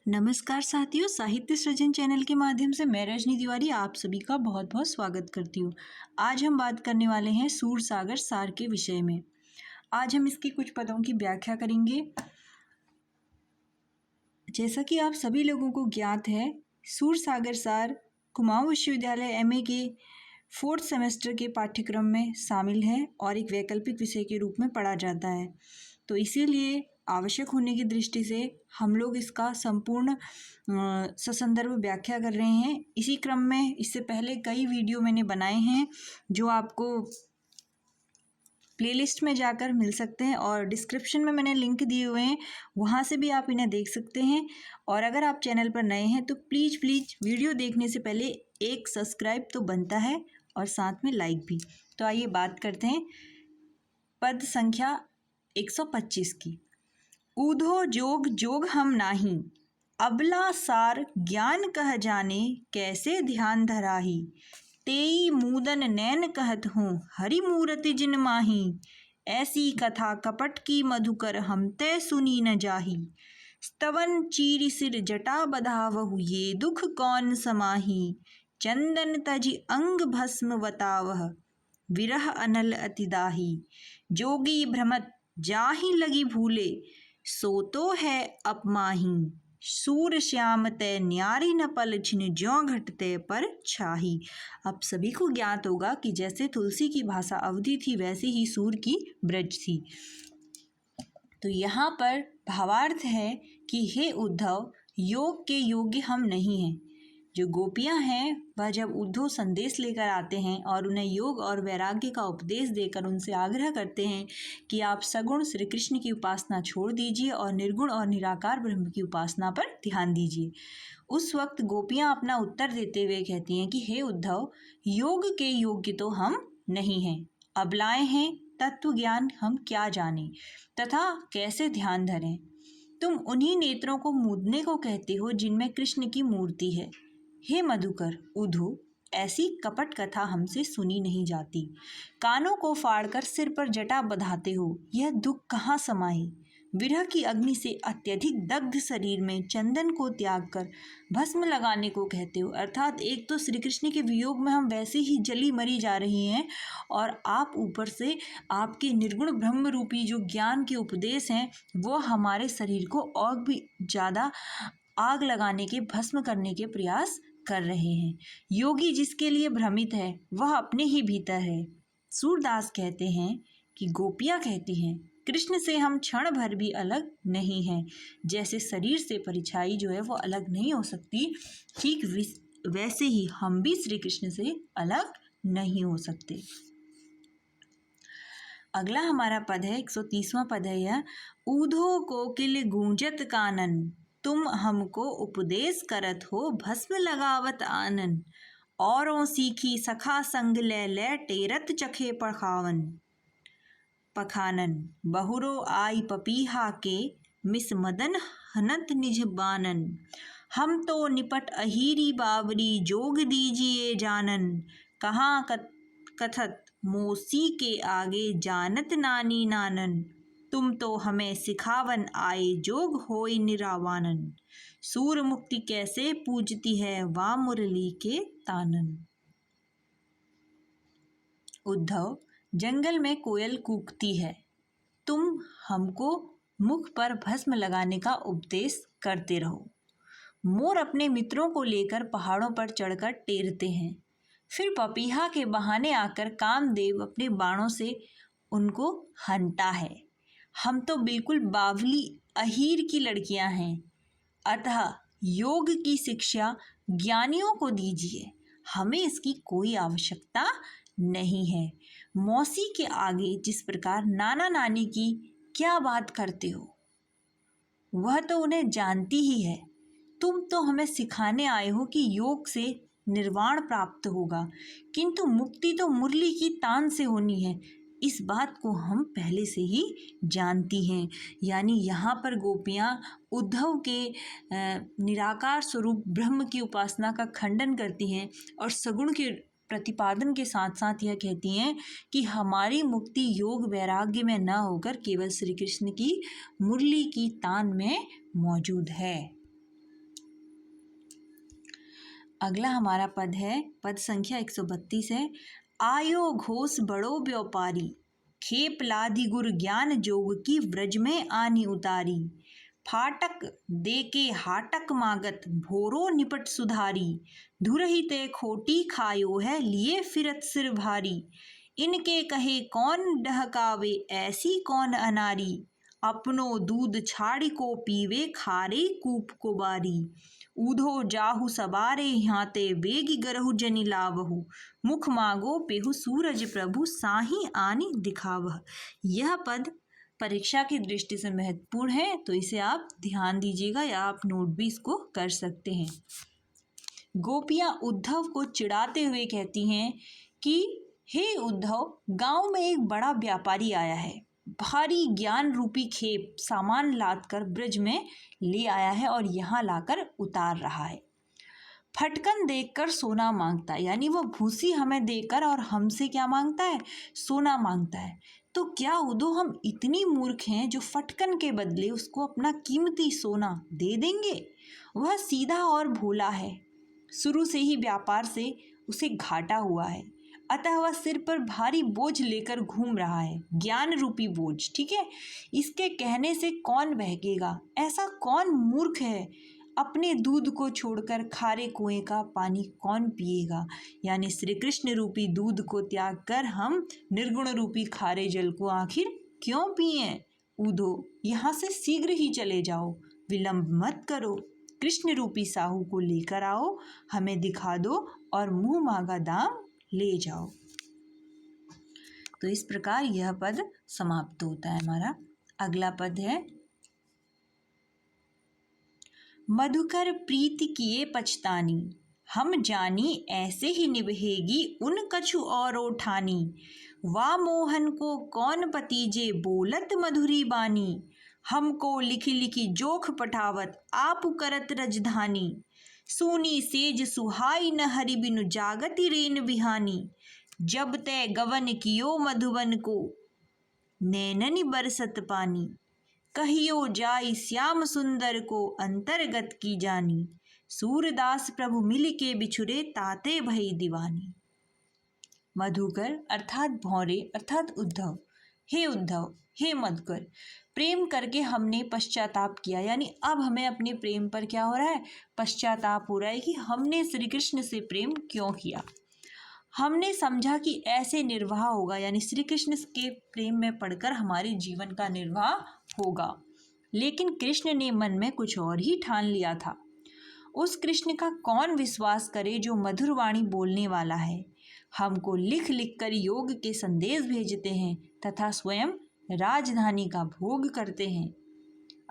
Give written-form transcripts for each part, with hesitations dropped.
नमस्कार साथियों, साहित्य सृजन चैनल के माध्यम से मैं रजनी तिवारी आप सभी का बहुत बहुत स्वागत करती हूँ। आज हम बात करने वाले हैं सूरसागर सार के विषय में। आज हम इसके कुछ पदों की व्याख्या करेंगे। जैसा कि आप सभी लोगों को ज्ञात है, सूरसागर सार कुमाऊं विश्वविद्यालय एमए के 4th सेमेस्टर के पाठ्यक्रम में शामिल है और एक वैकल्पिक विषय के रूप में पढ़ा जाता है। तो इसीलिए आवश्यक होने की दृष्टि से हम लोग इसका संपूर्ण ससंदर्भ व्याख्या कर रहे हैं। इसी क्रम में इससे पहले कई वीडियो मैंने बनाए हैं जो आपको प्लेलिस्ट में जाकर मिल सकते हैं और डिस्क्रिप्शन में मैंने लिंक दिए हुए हैं, वहाँ से भी आप इन्हें देख सकते हैं। और अगर आप चैनल पर नए हैं तो प्लीज़ वीडियो देखने से पहले एक सब्सक्राइब तो बनता है और साथ में लाइक भी। तो आइए बात करते हैं पद संख्या 125 की। ऊधो जोग जोग हम नाही, अबला सार ज्ञान कह जाने, कैसे ध्यान धराही। तेई मूदन नैन कहत हूँ, हरि मूरति जिन माही। ऐसी कथा कपट की मधुकर, हम तय सुनी न जाही। स्तवन चीर सिर जटा बधावहु, ये दुख कौन समाही। चंदन तजि अंग भस्म बतावह, विरह अनल अतिदाही। जोगी भ्रमत जाहि लगी भूले, सो तो है अपमाही। सूर श्याम तय न्यारी न पल छिन, ज्यों घटते पर छाही। अब सभी को ज्ञात होगा कि जैसे तुलसी की भाषा अवधि थी वैसे ही सूर की ब्रज थी। तो यहाँ पर भावार्थ है कि हे उद्धव, योग के योग्य हम नहीं हैं। जो गोपियाँ हैं वह जब उद्धव संदेश लेकर आते हैं और उन्हें योग और वैराग्य का उपदेश देकर उनसे आग्रह करते हैं कि आप सगुण श्री कृष्ण की उपासना छोड़ दीजिए और निर्गुण और निराकार ब्रह्म की उपासना पर ध्यान दीजिए। उस वक्त गोपियाँ अपना उत्तर देते हुए कहती हैं कि हे उद्धव, योग के योग्य तो हम नहीं हैं, अबलाएं हैं, तत्व ज्ञान हम क्या जाने तथा कैसे ध्यान धरें। तुम उन्हीं नेत्रों को मूंदने को कहते हो जिनमें कृष्ण की मूर्ति है। हे मधुकर उद्धव, ऐसी कपट कथा हमसे सुनी नहीं जाती। कानों को फाड़कर सिर पर जटा बंधाते हो, यह दुख कहाँ समाये। विरह की अग्नि से अत्यधिक दग्ध शरीर में चंदन को त्याग कर भस्म लगाने को कहते हो। अर्थात एक तो श्री कृष्ण के वियोग में हम वैसे ही जली मरी जा रही हैं और आप ऊपर से आपके निर्गुण ब्रह्म रूपी जो ज्ञान के उपदेश हैं वो हमारे शरीर को और भी ज़्यादा आग लगाने के, भस्म करने के प्रयास कर रहे हैं। योगी जिसके लिए भ्रमित है वह अपने ही भीतर है। सूरदास कहते हैं कि गोपियाँ कहती हैं, कृष्ण से हम क्षण भर भी अलग नहीं हैं। जैसे शरीर से परिछाई जो है वो अलग नहीं हो सकती, ठीक वैसे ही हम भी श्री कृष्ण से अलग नहीं हो सकते। अगला हमारा पद है 130वां पद है यह। ऊधो कोकिल गूंजत कानन, तुम हमको उपदेश करत हो, भस्म लगावत आनन। औरों सीखी सखा संग ले ले, टेरत चखे पखानन। बहुरो आई पपीहा के, मिस मदन हनत निज बानन। हम तो निपट अहीरी बावरी, जोग दीजिए जानन। कहाँ कथत मोसी के आगे, जानत नानी नानन। तुम तो हमें सिखावन आए, जोग होई निरावानन। सूर मुक्ति कैसे पूजती है, वा मुरली के तानन। उद्धव, जंगल में कोयल कूकती है, तुम हमको मुख पर भस्म लगाने का उपदेश करते रहो। मोर अपने मित्रों को लेकर पहाड़ों पर चढ़कर टेरते हैं, फिर पपीहा के बहाने आकर कामदेव अपने बाणों से उनको हंता है। हम तो बिल्कुल बावली अहीर की लड़कियां हैं, अतः योग की शिक्षा ज्ञानियों को दीजिए, हमें इसकी कोई आवश्यकता नहीं है। मौसी के आगे जिस प्रकार नाना नानी की क्या बात करते हो, वह तो उन्हें जानती ही है। तुम तो हमें सिखाने आए हो कि योग से निर्वाण प्राप्त होगा, किंतु मुक्ति तो मुरली की तान से होनी है, इस बात को हम पहले से ही जानती हैं। यानी यहाँ पर गोपियाँ उद्धव के निराकार स्वरूप ब्रह्म की उपासना का खंडन करती हैं और सगुण के प्रतिपादन के साथ साथ यह कहती हैं कि हमारी मुक्ति योग वैराग्य में न होकर केवल श्री कृष्ण की मुरली की तान में मौजूद है। अगला हमारा पद है, पद संख्या 132 है। आयो घोष बड़ो व्यापारी, खेप लाधि गुर ज्ञान जोग की व्रज में आनी उतारी। फाटक देके हाटक मागत, भोरो निपट सुधारी। धुरहि ते खोटी खायो है, लिए फिरत सिर भारी। इनके कहे कौन डहकावे, ऐसी कौन अनारी। अपनो दूध छाड़ी को पीवे, खारे कूप को बारी। ऊधो जाहु सबारे ह्याते, बेगी गरहु जनि लावहु। मुख मागो पेहु सूरज प्रभु, साही आनी दिखावह। यह पद परीक्षा की दृष्टि से महत्वपूर्ण है, तो इसे आप ध्यान दीजिएगा या आप नोट भी इसको कर सकते हैं। गोपियां उद्धव को चिढ़ाते हुए कहती हैं कि हे उद्धव, गांव में एक बड़ा व्यापारी आया है, भारी ज्ञान रूपी खेप सामान लाद कर ब्रज में ले आया है और यहाँ लाकर उतार रहा है। फटकन देकर सोना मांगता है, यानी वो भूसी हमें देकर और हमसे क्या मांगता है, सोना मांगता है। तो क्या उदो हम इतनी मूर्ख हैं जो फटकन के बदले उसको अपना कीमती सोना दे देंगे? वह सीधा और भोला है, शुरू से ही व्यापार से उसे घाटा हुआ है, अतः वह सिर पर भारी बोझ लेकर घूम रहा है, ज्ञान रूपी बोझ, ठीक है। इसके कहने से कौन बहकेगा? ऐसा कौन मूर्ख है? अपने दूध को छोड़कर खारे कुएं का पानी कौन पिएगा? यानी श्री कृष्ण रूपी दूध को त्याग कर हम निर्गुण रूपी खारे जल को आखिर क्यों पिए? ऊधो यहाँ से शीघ्र ही चले जाओ, विलंब मत करो। कृष्ण रूपी साहू को लेकर आओ, हमें दिखा दो और मुंह मांगा दाम ले जाओ। तो इस प्रकार यह पद समाप्त होता है हमारा। अगला पद है, मधुकर प्रीति किए पछतानी, हम जानी ऐसे ही निभेगी उन कछु और ठानी। वा मोहन को कौन पतीजे, बोलत मधुरी बानी। हमको लिखी लिखी जोख पठावत, आप करत रजधानी। सूनी सेज सुहाई न हरि बिनु, जागति रेन बिहानी। जब तै गवन कियो मधुबन को, नैननि बरसत पानी। कहियो जाई श्याम सुंदर को, अंतर्गत की जानी। सूरदास प्रभु मिल के बिछुरे, ताते भई दीवानी। मधुकर अर्थात भौरे अर्थात उद्धव, हे उद्धव, हे मधुकर, प्रेम करके हमने पश्चाताप किया, यानी अब हमें अपने प्रेम पर क्या हो रहा है, पश्चाताप हो रहा है कि हमने श्री कृष्ण से प्रेम क्यों किया। हमने समझा कि ऐसे निर्वाह होगा, यानी श्री कृष्ण के प्रेम में पड़कर हमारे जीवन का निर्वाह होगा, लेकिन कृष्ण ने मन में कुछ और ही ठान लिया था। उस कृष्ण का कौन विश्वास करे जो मधुर वाणी बोलने वाला है, हमको लिख लिख कर योग के संदेश भेजते हैं तथा स्वयं राजधानी का भोग करते हैं।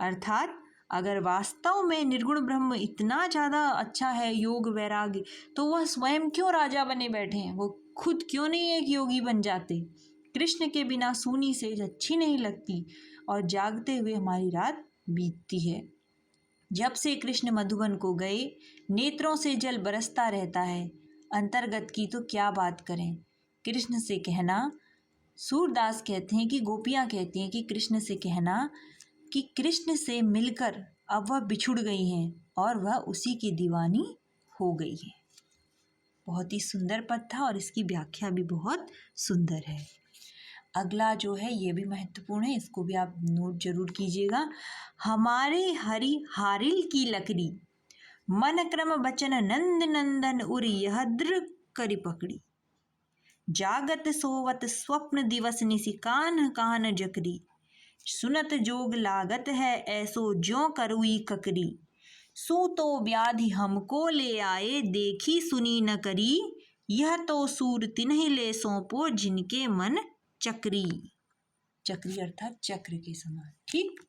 अर्थात अगर वास्तव में निर्गुण ब्रह्म इतना ज़्यादा अच्छा है, योग वैराग्य, तो वह स्वयं क्यों राजा बने बैठे हैं? वो खुद क्यों नहीं एक योगी बन जाते? कृष्ण के बिना सूनी सेज अच्छी नहीं लगती और जागते हुए हमारी रात बीतती है। जब से कृष्ण मधुबन को गए, नेत्रों से जल बरसता रहता है। अंतर्गत की तो क्या बात करें, कृष्ण से कहना, सूरदास कहते हैं कि गोपियाँ कहती हैं कि कृष्ण से कहना कि कृष्ण से मिलकर अब वह बिछुड़ गई हैं और वह उसी की दीवानी हो गई है। बहुत ही सुंदर पद था और इसकी व्याख्या भी बहुत सुंदर है। अगला जो है ये भी महत्वपूर्ण है, इसको भी आप नोट जरूर कीजिएगा। हमारे हरि हारिल की लकड़ी, मन क्रम बचन नंद नंदन उर यह दृ करी पकड़ी। जागत सोवत स्वप्न दिवस निशि, कान कान जकरी। सुनत जोग लागत है, ऐसो ज्यों करुई ककरी। सो तो व्याधि हमको ले आए, देखी सुनी न करी। यह तो सूर तिन्हि ले सौंपो, जिनके मन चक्री। चक्री अर्थात चक्र के समान, ठीक।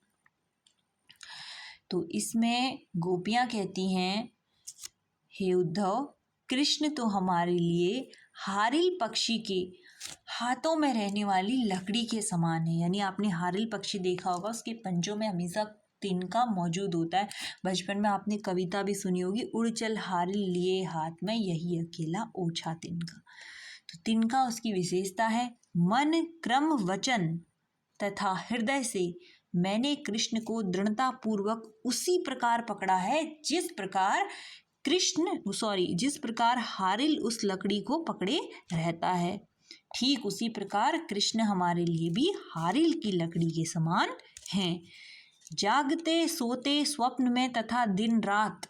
तो इसमें गोपियाँ कहती हैं, हे उद्धव, कृष्ण तो हमारे लिए हारिल पक्षी के हाथों में रहने वाली लकड़ी के समान है। यानी आपने हारिल पक्षी देखा होगा, उसके पंजों में हमेशा तिनका मौजूद होता है। बचपन में आपने कविता भी सुनी होगी, उड़ चल हारिल लिए हाथ में, यही अकेला ओछा तिनका। तो तिनका उसकी विशेषता है। मन क्रम वचन तथा हृदय से मैंने कृष्ण को दृढ़ता पूर्वक उसी प्रकार पकड़ा है जिस प्रकार जिस प्रकार हारिल उस लकड़ी को पकड़े रहता है, ठीक उसी प्रकार कृष्ण हमारे लिए भी हारिल की लकड़ी के समान हैं। जागते सोते स्वप्न में तथा दिन रात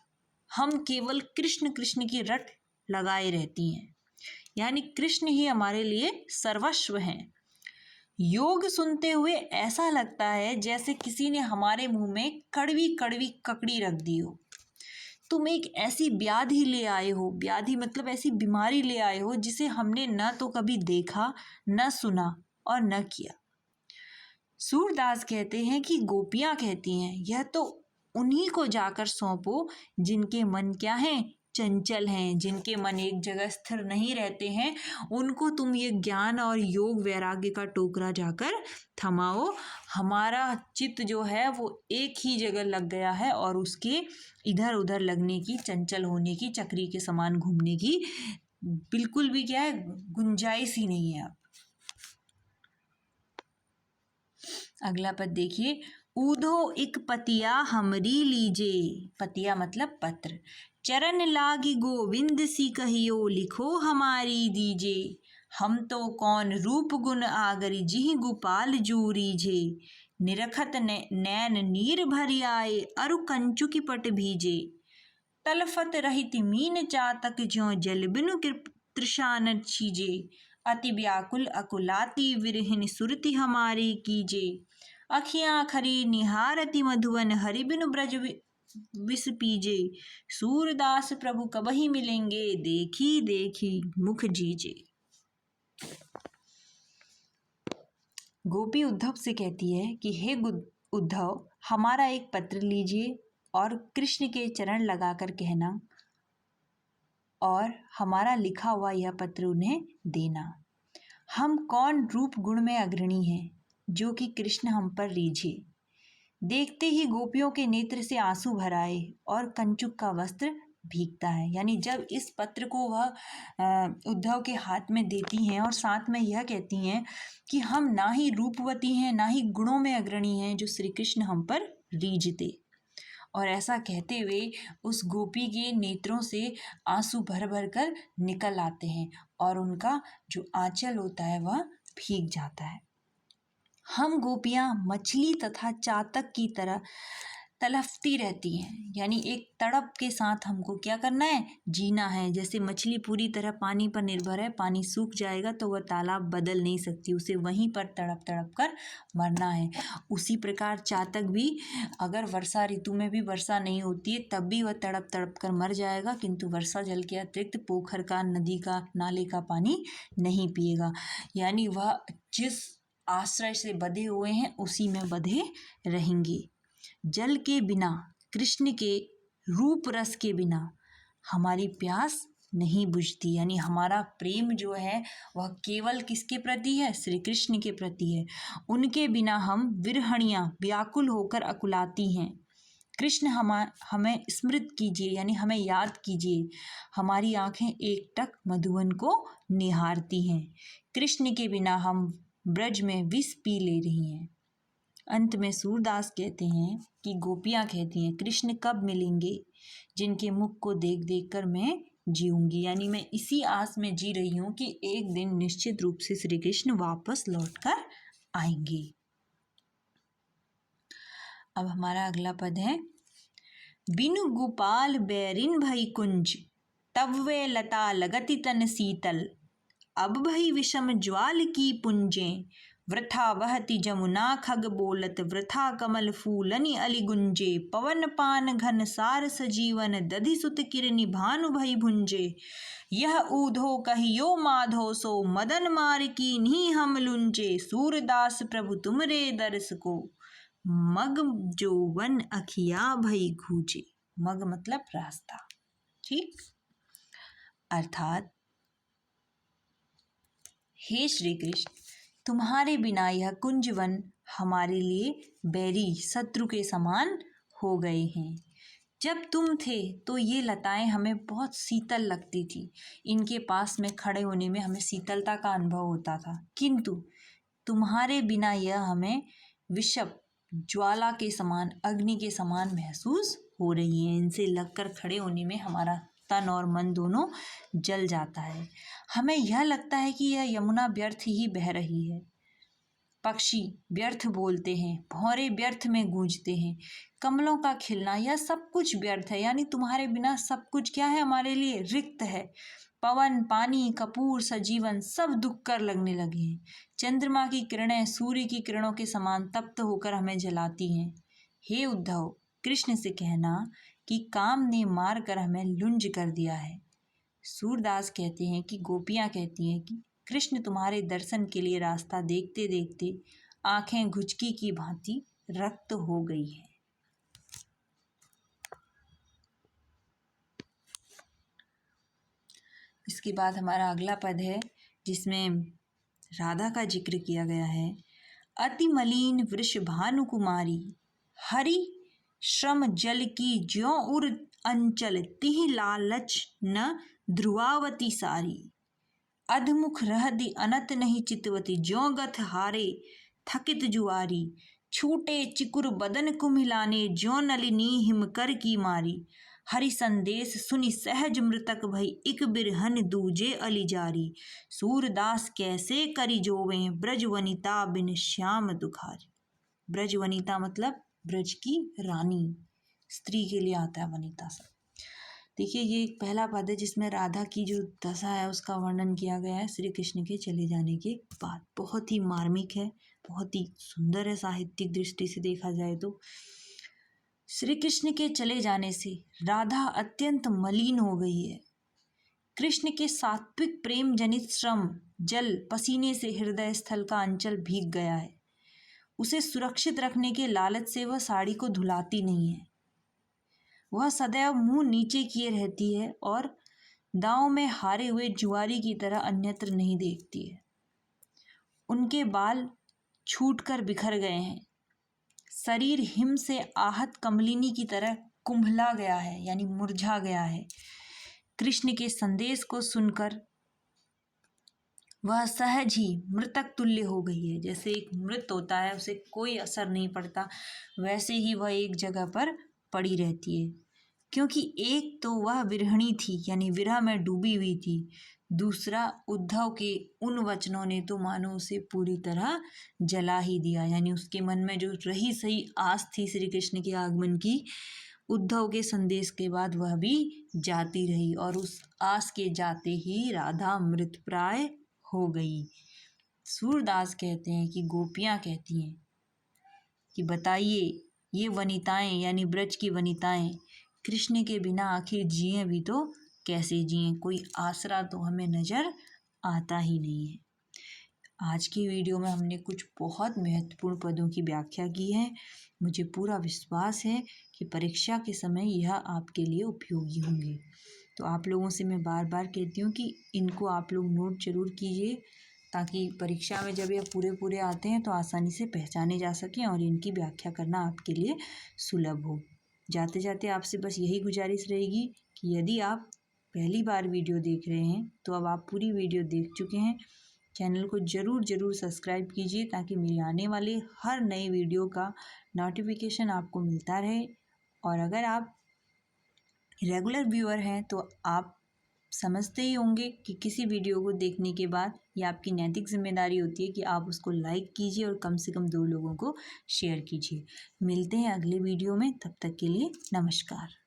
हम केवल कृष्ण कृष्ण की रट लगाए रहती हैं, यानी कृष्ण ही हमारे लिए सर्वस्व हैं। योग सुनते हुए ऐसा लगता है जैसे किसी ने हमारे मुंह में कड़वी कड़वी ककड़ी रख दी हो। तुम एक ऐसी व्याधि ले आए हो, व्याधि मतलब ऐसी बीमारी ले आए हो जिसे हमने न तो कभी देखा, न सुना और न किया। सूरदास कहते हैं कि गोपियां कहती हैं, यह तो उन्हीं को जाकर सौंपो जिनके मन क्या हैं, चंचल हैं, जिनके मन एक जगह स्थिर नहीं रहते हैं। उनको तुम ये ज्ञान और योग वैराग्य का टोकरा जाकर थमाओ। हमारा चित्त जो है वो एक ही जगह लग गया है और उसके इधर उधर लगने की, चंचल होने की, चक्री के समान घूमने की बिल्कुल भी क्या है, गुंजाइश ही नहीं है। अगला पद देखिए, ऊधो एक पतिया हमरी लीजे, पतिया मतलब पत्र, चरण लागी गोविंद सी कहियो लिखो हमारी दीजे, हम तो कौन रूप गुण आगर जिहि गोपाल जूरीजे, निरखत नैन नीर भरि आए अरु कंचुकी पट भीजे, तलफत रहित मीन चातक ज्यों जल बिनु तृषान छीजे, अति व्याकुल अकुलाती विरहिन सुरति हमारी कीजे, अखियां खरी निहारती मधुवन हरि बिनु ब्रज विष पीजे, सूरदास प्रभु कबहि मिलेंगे देखी देखी मुख जीजे। गोपी उद्धव से कहती है कि हे उद्धव, हमारा एक पत्र लीजिए और कृष्ण के चरण लगाकर कहना और हमारा लिखा हुआ यह पत्र उन्हें देना। हम कौन रूप गुण में अग्रणी हैं जो कि कृष्ण हम पर रीझे। देखते ही गोपियों के नेत्र से आंसू भर आए और कंचुक का वस्त्र भीगता है। यानी जब इस पत्र को वह उद्धव के हाथ में देती हैं और साथ में यह कहती हैं कि हम ना ही रूपवती हैं ना ही गुणों में अग्रणी हैं जो श्री कृष्ण हम पर रीझते, और ऐसा कहते हुए उस गोपी के नेत्रों से आंसू भर भर कर निकल आते हैं और उनका जो आंचल होता है वह भीग जाता है। हम गोपियां मछली तथा चातक की तरह तड़पती रहती हैं, यानी एक तड़प के साथ हमको क्या करना है, जीना है। जैसे मछली पूरी तरह पानी पर निर्भर है, पानी सूख जाएगा तो वह तालाब बदल नहीं सकती, उसे वहीं पर तड़प तड़प कर मरना है। उसी प्रकार चातक भी अगर वर्षा ऋतु में भी वर्षा नहीं होती है तब भी वह तड़प तड़प कर मर जाएगा, किंतु वर्षा जल के अतिरिक्त पोखर का, नदी का, नाले का पानी नहीं पिएगा। यानी वह जिस आश्रय से बंधे हुए हैं उसी में बंधे रहेंगे। जल के बिना, कृष्ण के रूप रस के बिना हमारी प्यास नहीं बुझती। यानी हमारा प्रेम जो है वह केवल किसके प्रति है, श्री कृष्ण के प्रति है। उनके बिना हम विरहणियाँ व्याकुल होकर अकुलाती हैं। कृष्ण हमें स्मृत कीजिए, यानी हमें याद कीजिए। हमारी आंखें एकटक मधुवन को निहारती हैं। कृष्ण के बिना हम ब्रज में विष पी ले रही हैं। अंत में सूरदास कहते हैं कि गोपियां कहती हैं, कृष्ण कब मिलेंगे जिनके मुख को देख देख कर मैं जीऊंगी। यानी मैं इसी आस में जी रही हूँ कि एक दिन निश्चित रूप से श्री कृष्ण वापस लौट कर आएंगे। अब हमारा अगला पद है, बिनु गोपाल बैरिन भई कुंज, तब वे लता लगति तन शीतल, अब भई विषम ज्वाल की पुंजें, वृथा वहति जमुना खग बोलत, वृथा कमल फूलनि अलि गुंजे, पवन पान घन सार सजीवन, दधि सुत किरनि भानु भई भुंजे, यह ऊधो कहियो माधो सो, मदन मार की नी हम लुंजे, सूरदास प्रभु तुमरे दर्श को, मग जोवन अखिया भई घूजे। मग मतलब रास्ता, ठीक। अर्थात हे श्री कृष्ण, तुम्हारे बिना यह कुंजवन हमारे लिए बैरी, शत्रु के समान हो गए हैं। जब तुम थे तो ये लताएं हमें बहुत शीतल लगती थी, इनके पास में खड़े होने में हमें शीतलता का अनुभव होता था, किंतु तुम्हारे बिना यह हमें विषम ज्वाला के समान, अग्नि के समान महसूस हो रही हैं। इनसे लगकर खड़े होने में हमारा तन और मन दोनों जल जाता है। हमें यह लगता है कि यह यमुना व्यर्थ ही बह रही है। पक्षी व्यर्थ बोलते हैं, भौरे व्यर्थ में गूंजते हैं, कमलों का खिलना, यह सब कुछ व्यर्थ है। यानी तुम्हारे बिना सब कुछ क्या है, हमारे लिए रिक्त है। पवन, पानी, कपूर, सजीवन सब दुख कर लगने लगे हैं। चंद्रमा की किरणें सूर्य की किरणों के समान तप्त होकर हमें जलाती हैं। हे उद्धव, कृष्ण से कहना कि काम ने मार कर हमें लुंज कर दिया है। सूरदास कहते हैं कि गोपियाँ कहती हैं कि कृष्ण तुम्हारे दर्शन के लिए रास्ता देखते देखते आंखें घुचकी की भांति रक्त हो गई है। इसके बाद हमारा अगला पद है जिसमें राधा का जिक्र किया गया है। अति मलिन वृषभानु कुमारी, हरि श्रम जल की ज्यों उर अंचल, तिहि लालच न ध्रुवावती सारी। अधमुख रहदि अनत नहीं चितवती, ज्यों गथ हारे थकित जुआरी। छूटे चिकुर बदन कुम्हिलाने, ज्यों नलिनी हिमकर की मारी। हरि संदेश सुनि सहज मृतक भई, इक बिरहन दूजे अली जारी। सूरदास कैसे करी जोवें, ब्रज वनिता बिन श्याम दुखारी। ब्रज वनिता मतलब ब्रज की रानी, स्त्री के लिए आता है वनिता सब। देखिए ये एक पहला पद है जिसमें राधा की जो दशा है उसका वर्णन किया गया है श्री कृष्ण के चले जाने के बाद। बहुत ही मार्मिक है, बहुत ही सुंदर है साहित्यिक दृष्टि से देखा जाए तो। श्री कृष्ण के चले जाने से राधा अत्यंत मलिन हो गई है। कृष्ण के सात्विक प्रेम जनित श्रम जल पसीने से हृदय स्थल का अंचल भीग गया है। उसे सुरक्षित रखने के लालच से वह साड़ी को धुलाती नहीं है। वह सदैव मुंह नीचे किए रहती है और दांव में हारे हुए जुआरी की तरह अन्यत्र नहीं देखती है। उनके बाल छूटकर बिखर गए हैं। शरीर हिम से आहत कमलिनी की तरह कुंभला गया है, यानी मुरझा गया है। कृष्ण के संदेश को सुनकर वह सहज ही मृतक तुल्य हो गई है। जैसे एक मृत होता है, उसे कोई असर नहीं पड़ता, वैसे ही वह एक जगह पर पड़ी रहती है। क्योंकि एक तो वह विरहिणी थी, यानी विरह में डूबी हुई थी। दूसरा, उद्धव के उन वचनों ने तो मानो उसे पूरी तरह जला ही दिया। यानी उसके मन में जो रही सही आस थी श्री कृष्ण के आगमन की, उद्धव के संदेश के बाद वह भी जाती रही और उस आस के जाते ही राधा मृतप्राय हो गई। सूरदास कहते हैं कि गोपियाँ कहती हैं कि बताइए ये वनिताएं, यानी ब्रज की वनिताएं, कृष्ण के बिना आखिर जिए भी तो कैसे जिए, कोई आसरा तो हमें नज़र आता ही नहीं है। आज की वीडियो में हमने कुछ बहुत महत्वपूर्ण पदों की व्याख्या की है। मुझे पूरा विश्वास है कि परीक्षा के समय यह आपके लिए उपयोगी होंगे। तो आप लोगों से मैं बार बार कहती हूँ कि इनको आप लोग नोट जरूर कीजिए, ताकि परीक्षा में जब ये पूरे आते हैं तो आसानी से पहचाने जा सकें और इनकी व्याख्या करना आपके लिए सुलभ हो। जाते जाते आपसे बस यही गुजारिश रहेगी कि यदि आप पहली बार वीडियो देख रहे हैं तो अब आप पूरी वीडियो देख चुके हैं, चैनल को ज़रूर सब्सक्राइब कीजिए ताकि मेरे आने वाले हर नए वीडियो का नोटिफिकेशन आपको मिलता रहे। और अगर आप रेगुलर व्यूअर हैं तो आप समझते ही होंगे कि किसी वीडियो को देखने के बाद ये आपकी नैतिक जिम्मेदारी होती है कि आप उसको लाइक कीजिए और कम से कम 2 लोगों को शेयर कीजिए। मिलते हैं अगले वीडियो में, तब तक के लिए नमस्कार।